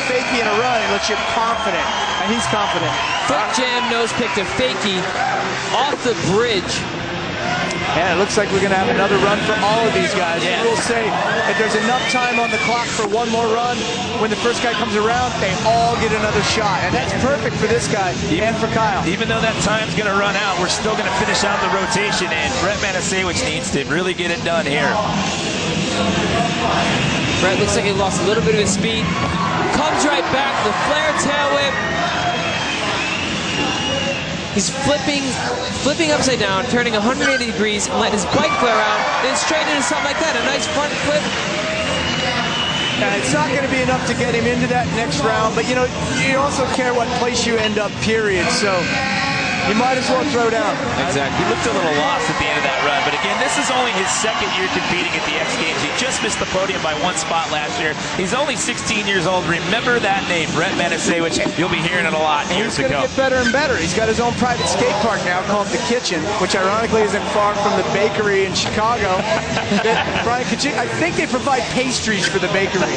fakie in a run, it looks you confident, and he's confident. Foot jam nose pick to fakie off the bridge. Yeah, it looks like we're going to have another run for all of these guys. Yeah. We'll say if there's enough time on the clock for one more run, when the first guy comes around, they all get another shot. And that's perfect for this guy and for Kyle. Even though that time's going to run out, we're still going to finish out the rotation, and Brett Manasewicz needs to really get it done here. Brett looks like he lost a little bit of his speed. Comes right back, the flare tail whip. He's flipping upside down, turning 180 degrees, and letting his bike flare out, then straight into something like that, a nice front flip. And it's not going to be enough to get him into that next round, but you know, you also care what place you end up, period. So you might as well throw down. Exactly. He looked a little lost at the end of that run, but again, this is only his second year competing at the X Games. He just missed the podium by one spot last year. He's only 16 years old. Remember that name, Brett Manasewicz. You'll be hearing it a lot years He's going to get better and better. He's got his own private skate park now called The Kitchen, which ironically isn't far from the bakery in Chicago. Brian, I think they provide pastries for the bakery.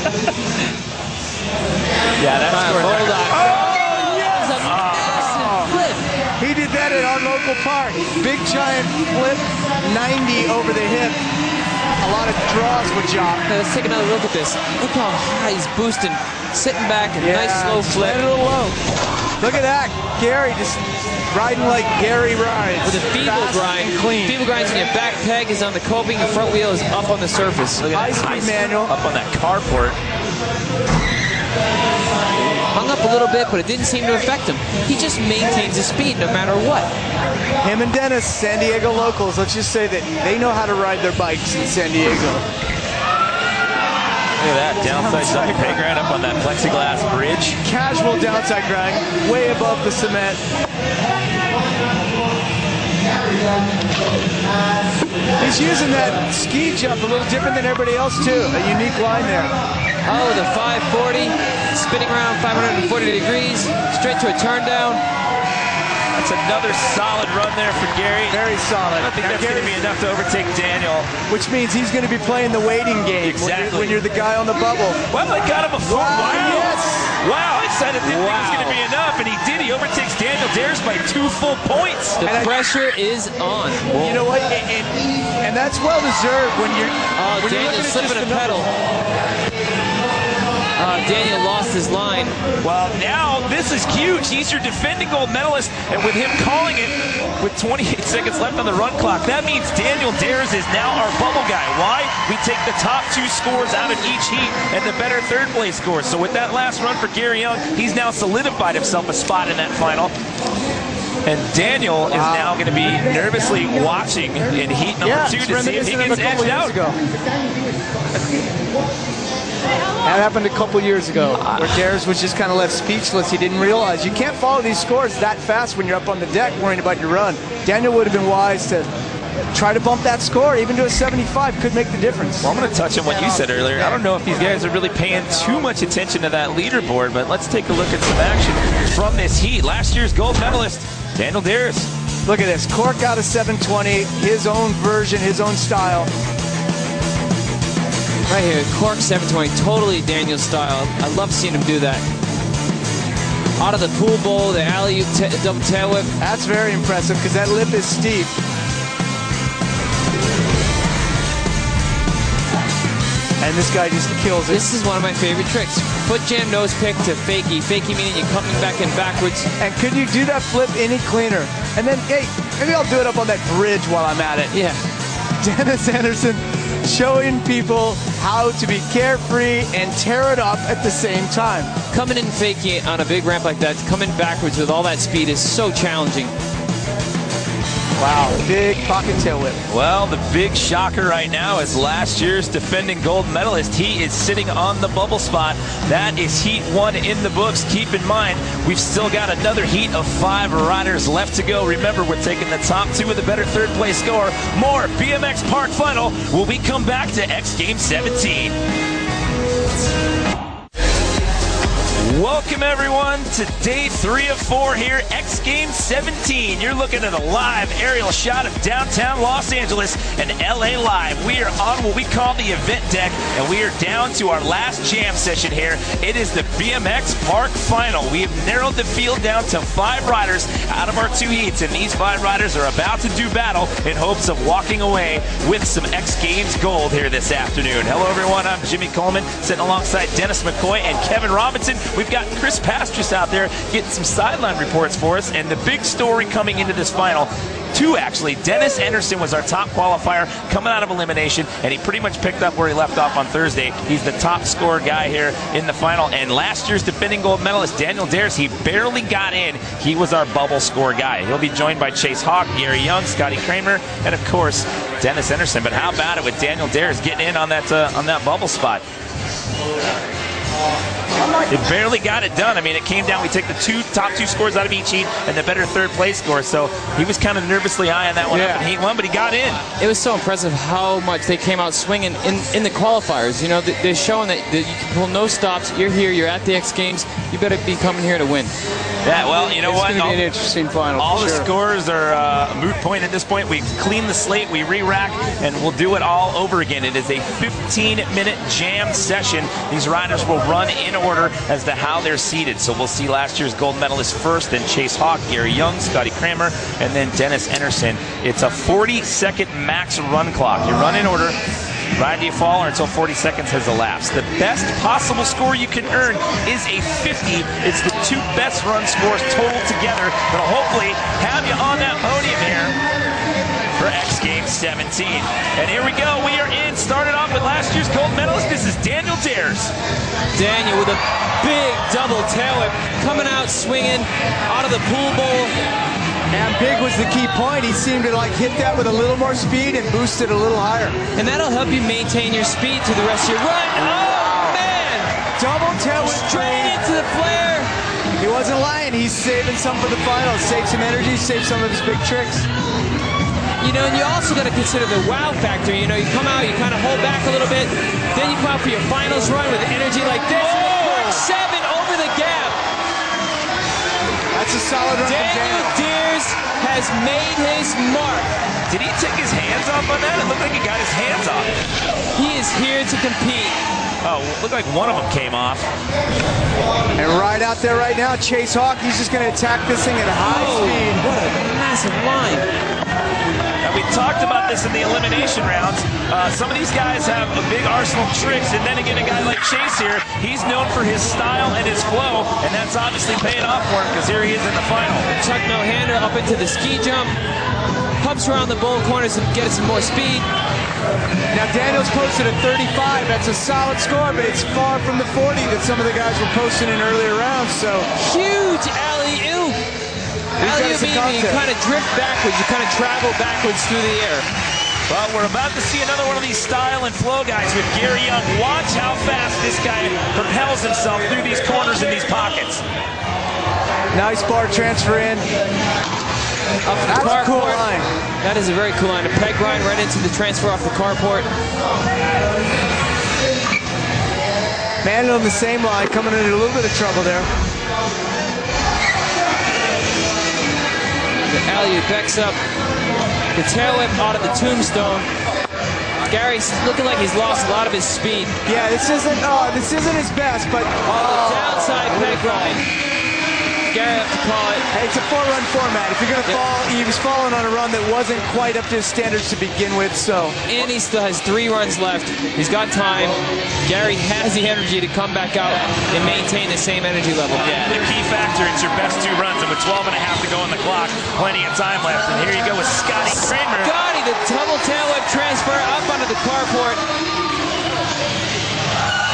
Yeah, that's hold on. Oh, yes! That's a massive flip. He did that at our local park. Big giant flip, 90 over the hip. A lot of draws for Jock. Now let's take another look at this. Look how high he's boosting. Sitting back, a nice slow flip. A little low. Look at that. Gary just riding like Gary rides. With a feeble grind. Clean. Feeble grinds when your back peg is on the coping, your front wheel is up on the surface. Look at that high manual. Up on that carport. Hung up a little bit, but it didn't seem to affect him. He just maintains his speed no matter what. Him and Dennis, San Diego locals, let's just say that they know how to ride their bikes in San Diego. Look at that, downside side peg right up on that plexiglass bridge. Casual downside grind, way above the cement. He's using that ski jump a little different than everybody else too. A unique line there. Oh, the 540, spinning around 540 degrees, straight to a turn down. That's another solid run there for Gary. Very solid. I think that's going to be enough to overtake Daniel. Which means he's going to be playing the waiting game. Exactly. When you're the guy on the bubble. Well, I got him a full. Wow, yes. Wow, I said it didn't think it was going to be enough, and he did. He overtakes Daniel Dares by 2 full points. The pressure is on. You know what? And that's well deserved when you're. Oh, Daniel's slipping a pedal. Daniel lost his line. Well, now this is huge. He's your defending gold medalist, and with him calling it with 28 seconds left on the run clock, that means Daniel Dares is now our bubble guy. Why? We take the top 2 scores out of each heat and the better third place scores. So with that last run for Gary Young, he's now solidified himself a spot in that final. And Daniel is now going to be nervously watching in heat number 2 to see if he gets edged out. That happened a couple years ago, where Dares was just kind of left speechless. He didn't realize you can't follow these scores that fast when you're up on the deck worrying about your run. Daniel would have been wise to try to bump that score, even to a 75, could make the difference. Well, I'm going to touch on what you said earlier. I don't know if these guys are really paying too much attention to that leaderboard, but let's take a look at some action from this heat. Last year's gold medalist, Daniel Dares. Look at this. Cork got a 720, his own version, his own style. Right here, Cork 720, totally Daniel style. I love seeing him do that. Out of the pool bowl, the alley-oop double tail whip. That's very impressive because that lip is steep. And this guy just kills it. This is one of my favorite tricks. Foot jam nose pick to fakie. Fakie meaning you're coming back in backwards. And could you do that flip any cleaner? And then, hey, maybe I'll do it up on that bridge while I'm at it. Yeah. Dennis Anderson showing people how to be carefree and tear it up at the same time. Coming in fakie on a big ramp like that, coming backwards with all that speed is so challenging. Wow, big pocket tail whip. Well, the big shocker right now is last year's defending gold medalist. He is sitting on the bubble spot. That is heat 1 in the books. Keep in mind, we've still got another heat of 5 riders left to go. Remember, we're taking the top 2 with a better third place score. More BMX Park Final when we come back to X Games 17. Welcome everyone to day 3 of 4 here, X Games 17. You're looking at a live aerial shot of downtown Los Angeles and LA Live. We are on what we call the event deck, and we are down to our last jam session here. It is the BMX Park Final. We have narrowed the field down to 5 riders out of our 2 heats, and these 5 riders are about to do battle in hopes of walking away with some X Games gold here this afternoon. Hello everyone, I'm Jimmy Coleman, sitting alongside Dennis McCoy and Kevin Robinson. We've got Chris Pastris out there getting some sideline reports for us, and the big story coming into this final, 2 actually. Dennis Anderson was our top qualifier coming out of elimination, and he pretty much picked up where he left off on Thursday. He's the top score guy here in the final, and last year's defending gold medalist Daniel Dares, he barely got in. He was our bubble score guy. He'll be joined by Chase Hawk, Gary Young, Scotty Kramer, and of course Dennis Anderson. But how about it with Daniel Dares getting in on that bubble spot? It barely got it done. I mean, it came down, we take the top two scores out of each heat and the better 3rd place score. So he was kind of nervously eyeing that one up in heat 1, but he got in. It was so impressive how much they came out swinging in the qualifiers. You know, they're showing that you can pull no stops. You're here, you're at the X Games. You better be coming here to win. Yeah, well, you know what? It's going to be an interesting final. All the scores are a moot point at this point. We've cleaned the slate, we re-rack, and we'll do it all over again. It is a 15-minute jam session. These riders will run in order as to how they're seated. So we'll see last year's gold medalist first, then Chase Hawk, Gary Young, Scotty Kramer, and then Dennis Anderson. It's a 40-second max run clock. You run in order. Ride you fall or until 40 seconds has elapsed. The best possible score you can earn is a 50. It's the 2 best run scores total together that'll hopefully have you on that podium here for X Games 17. And here we go. We are in. Started off with last year's gold medalist. This is Daniel Dares. Daniel with a big double tail whip, coming out swinging out of the pool bowl. And big was the key point. He seemed to like hit that with a little more speed and boost it a little higher. And that'll help you maintain your speed through the rest of your run. Oh, man! Double tail whip Straight into the flare. He wasn't lying. He's saving some for the final. Save some energy, save some of his big tricks. You know, and you also got to consider the wow factor. You know, you come out, you kind of hold back a little bit, then you come out for your finals run with energy like this. Oh! 7 over the gap. That's a solid run from Daniel. Dares has made his mark. Did he take his hands off on that? It looked like he got his hands off. He is here to compete. Oh, it looked like one of them came off. And right out there right now, Chase Hawk, he's just going to attack this thing at high speed. What a massive line. Now, we talked about this in the elimination rounds. Some of these guys have a big arsenal of tricks, and then again, a guy like Chase here, he's known for his style and his flow, and that's obviously paying off for him because here he is in the final. Chuck no-hander up into the ski jump, hops around the bowl corners and gets some more speed. Now Daniel's posted a 35. That's a solid score, but it's far from the 40 that some of the guys were posting in earlier rounds. So huge alley-oop. Alley-oop meaning you kind of drift backwards, you kind of travel backwards through the air. Well, we're about to see another one of these style and flow guys with Gary Young. Watch how fast this guy propels himself through these corners and these pockets. Nice bar transfer in. That's a cool line. That is a very cool line. A peg grind right into the transfer off the carport. Man on the same line, coming into a little bit of trouble there. The alley-oop backs up. The tail whip out of the tombstone. Gary's looking like he's lost a lot of his speed. Yeah, this isn't his best, but the downside peg grind. Gary have to call it. Hey, it's a 4-run format. If you're going to fall, he was falling on a run that wasn't quite up to his standards to begin with, so. And he still has 3 runs left. He's got time. Gary has the energy to come back out and maintain the same energy level. Yeah, the key factor, it's your best 2 runs, and with 12 and a half to go on the clock, plenty of time left. And here you go with Scotty Kramer. Scotty, the double tail whip transfer up onto the carport.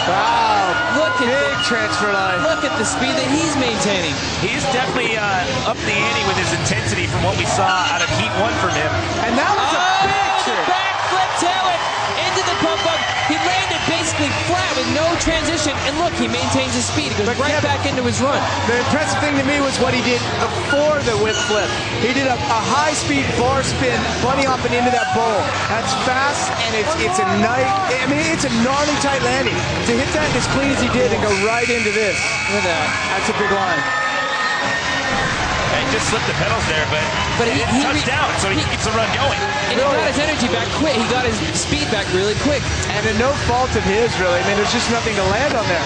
Wow, look at big transfer line. Look at the speed that he's maintaining. He's definitely up the ante with his intensity from what we saw out of Heat 1 from him. And that was a big trick. Backflip tail whip into the pump up. He landed basically flat with no transition. And look, he maintains his speed. He goes right back into his run. The impressive thing to me was what he did before the whip flip. He did a high-speed bar spin, bunny hopping into that bowl. That's fast, and it's a nice, I mean, it's a gnarly tight landing. To hit that as clean as he did and go right into this. Look at that. That's a big line. He just slipped the pedals there, but he touched down, so he keeps the run going. And he got his energy back quick. He got his speed back really quick. And no fault of his, really. I mean, there's just nothing to land on there.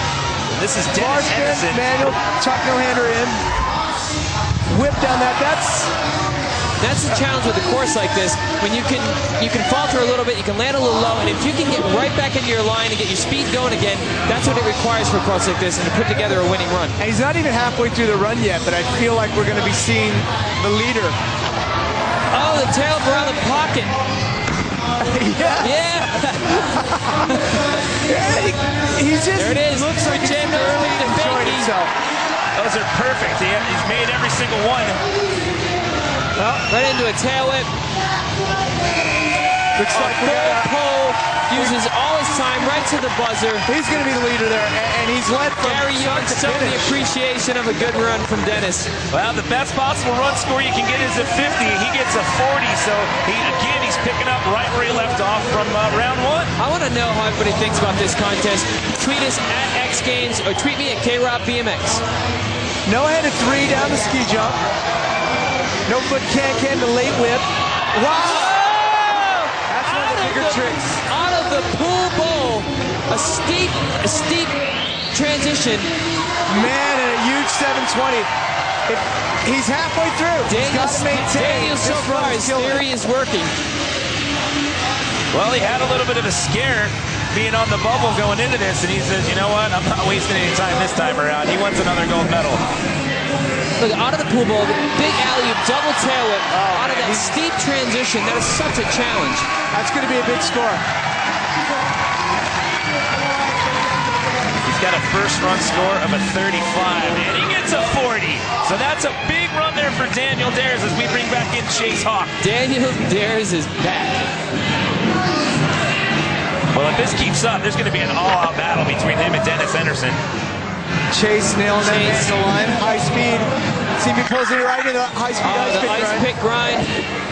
This is Dennis Anderson. Manual, tuck no hander in. Whip down that. That's the challenge with a course like this. When you can falter a little bit, you can land a little low, and if you can get right back into your line and get your speed going again, that's what it requires for a course like this, and to put together a winning run. And he's not even halfway through the run yet, but I feel like we're going to be seeing the leader. Oh, the tail around the pocket. Yeah. He's just, there it is. Looks like he's thoroughly enjoying himself. Those are perfect. He's made every single one. Well, right into a tail whip. Looks like full pole, uses all his time right to the buzzer. He's going to be the leader there, and he's led from Gary Young, some of the appreciation of a good run from Dennis. Well, the best possible run score you can get is a 50. He gets a 40, so he's picking up right where he left off from round one. I want to know how everybody thinks about this contest. Tweet us at XGAMES or tweet me at CREW.3gp. No-handed 3 down the ski jump. No foot can the late whip. Wow! That's one of the bigger tricks. Out of the pool bowl, a steep transition. Man, and a huge 720. He's halfway through. He's got to maintain. Daniel, so far, his theory is working. Well, he had a little bit of a scare being on the bubble going into this, and he says, you know what, I'm not wasting any time this time around. He wants another gold medal. Look, out of the pool ball, big alley-oop, double tail whip, out of that steep transition. That is such a challenge. That's going to be a big score. He's got a first run score of a 35, and he gets a 40. So that's a big run there for Daniel Dares as we bring back in Chase Hawk. Daniel Dares is back. Well, if this keeps up, there's going to be an all-out battle between him and Dennis Anderson. Chase nailing that the line, high speed. See me closing right into the high speed ice pick grind.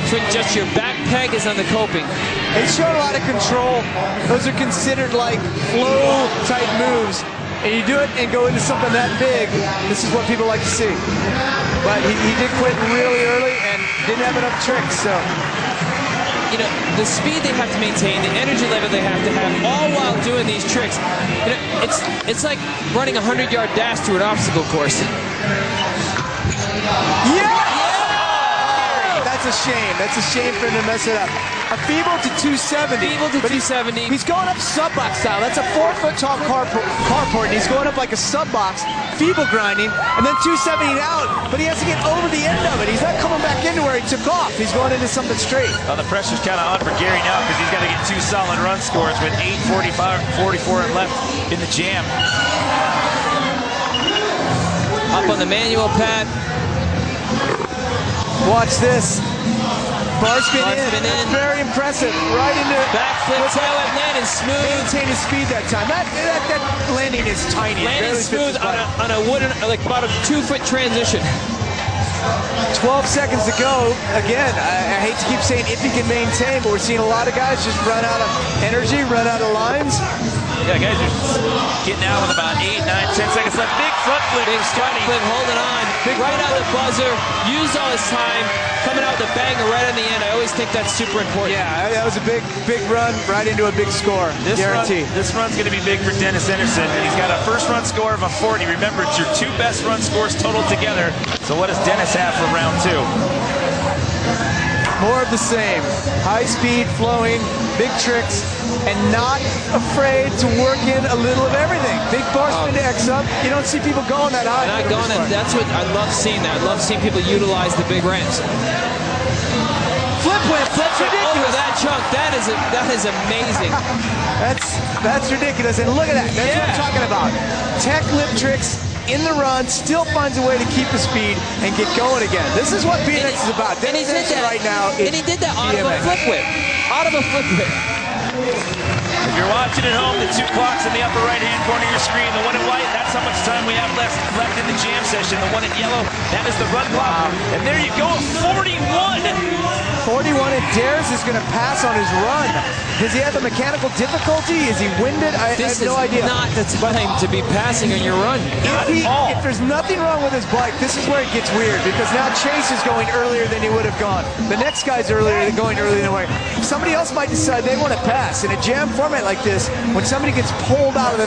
So just your back peg is on the coping. He's showing a lot of control. Those are considered like flow type moves. And you do it and go into something that big, this is what people like to see. But he did quit really early and didn't have enough tricks, so. You know, the speed they have to maintain, the energy level they have to have, all while doing these tricks. You know, it's like running a 100-yard dash through an obstacle course. Yeah! That's a shame. That's a shame for him to mess it up. A feeble to 270. Feeble to 270. He's going up sub-box style. That's a 4-foot tall carport, and he's going up like a sub-box, feeble grinding, and then 270 out, but he has to get over the end of it. He's not coming back into where he took off. He's going into something straight. Well, the pressure's kind of on for Gary now because he's got to get 2 solid run scores with 8:44 left in the jam. Up on the manual pad. Watch this. Bar spin in. That's very impressive. Right into it. Backflip, tail whip, landing smooth. Maintain his speed that time. That landing is tiny. Landing smooth on a wooden, like about a 2-foot transition. 12 seconds to go. Again, I hate to keep saying if he can maintain, but we're seeing a lot of guys just run out of energy, run out of lines. Yeah, guys are getting out with about 8, 9, 10 seconds left. Big front flip. Big front flip, holding on. Right out the buzzer. Used all his time. Coming out with a banger right on the end. I always think that's super important. Yeah, that was a big run right into a big score. Guarantee. This run's going to be big for Dennis Anderson. He's got a first run score of a 40. Remember, it's your 2 best run scores total together. So what does Dennis have for round 2? More of the same. High speed, flowing, big tricks, and not afraid to work in a little of everything. Big bar spin to X up. You don't see people going that high. Not going that. That's what I love seeing. That I love seeing people utilize the big ramps. Flip whip. That's ridiculous. Over that chunk. That is amazing. That's ridiculous. And look at that. That's what I'm talking about. Tech lip tricks in the run, still finds a way to keep the speed and get going again. This is what BMX is about. And he did that right now. And he did that out of a flip whip. Out of a flip whip. you're watching at home, the 2 clocks in the upper right-hand corner of your screen. The one in white, that's how much time we have left in the jam session. The one in yellow, that is the run clock. And there you go, 41. 41, and Dares is going to pass on his run. Does he have a mechanical difficulty? Is he winded? I have no idea. This is not the time to be passing on your run. If there's nothing wrong with his bike, this is where it gets weird, because now Chase is going earlier than he would have gone. The next guy's going earlier than somebody else might decide they want to pass. In a jam format like this, when somebody gets pulled out of the